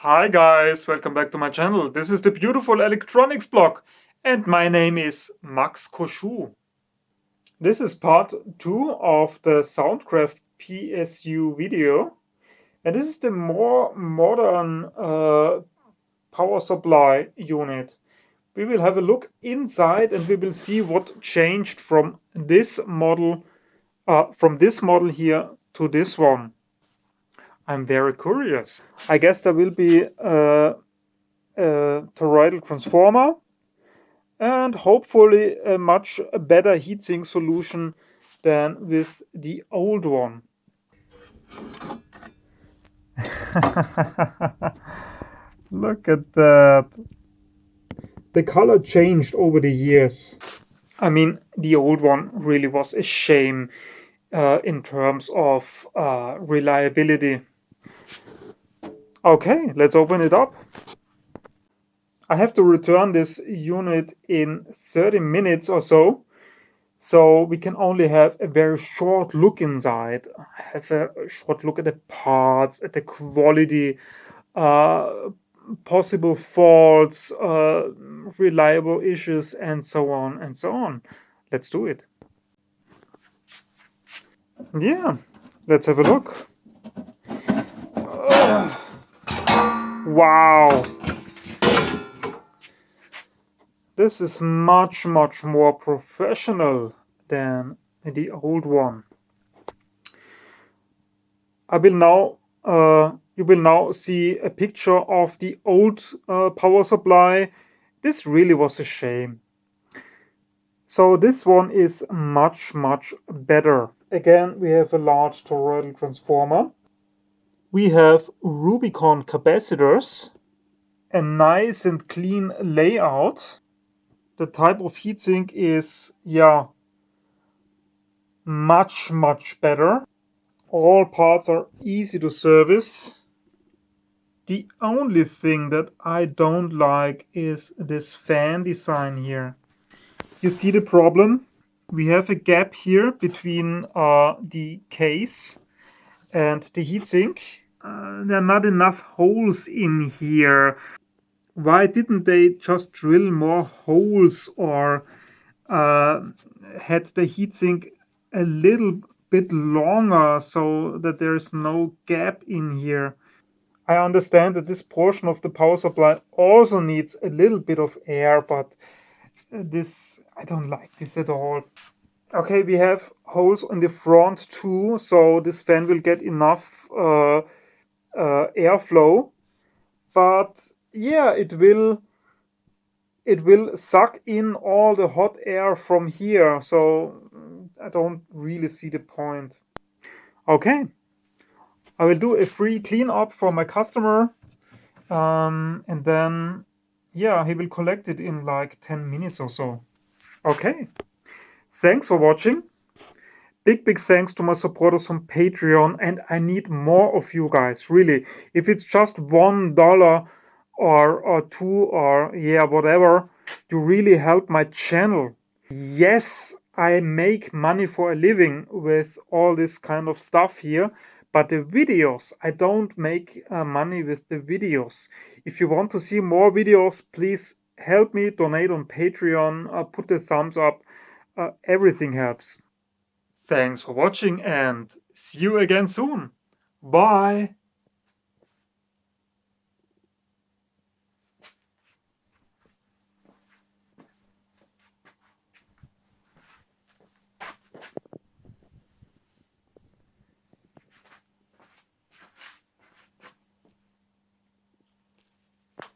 Hi guys, welcome back to my channel. This is the beautiful electronics blog and my name is Max Koschu. This is part 2 of the Soundcraft PSU video, and this is the more modern power supply unit. We will have a look inside and we will see what changed from this model here to this one. I'm very curious. I guess there will be a toroidal transformer and hopefully a much better heatsink solution than with the old one. Look at that. The color changed over the years. I mean, the old one really was a shame in terms of reliability. Okay, let's open it up. I have to return this unit in 30 minutes or so. So we can only have a very short look inside. Have a short look at the parts, at the quality, possible faults, reliable issues, and so on and so on. Let's do it. Yeah, let's have a look. Wow. This is much more professional than the old one. You will now see a picture of the old power supply. This really was a shame. So this one is much better. Again, we have a large toroidal transformer. We have Rubicon capacitors, a nice and clean layout. The type of heatsink is, yeah, much better. All parts are easy to service. The only thing that I don't like is this fan design here. You see the problem? We have a gap here between the case and the heatsink. There are not enough holes in here. Why didn't they just drill more holes or had the heatsink a little bit longer so that there's no gap in here? I understand that this portion of the power supply also needs a little bit of air, but I don't like this at all. Okay, we have holes in the front too, so this fan will get enough airflow, but yeah, it will suck in all the hot air from here, so I don't really see the point. Okay, I will do a free cleanup for my customer, and then yeah, he will collect it in like 10 minutes or so. Okay, thanks for watching. Big thanks to my supporters on Patreon, and I need more of you guys, really. If it's just $1 or two or yeah, whatever, you really help my channel. Yes, I make money for a living with all this kind of stuff here, but the videos, I don't make money with the videos. If you want to see more videos, please help me, donate on Patreon, put the thumbs up, everything helps. Thanks for watching and see you again soon. Bye!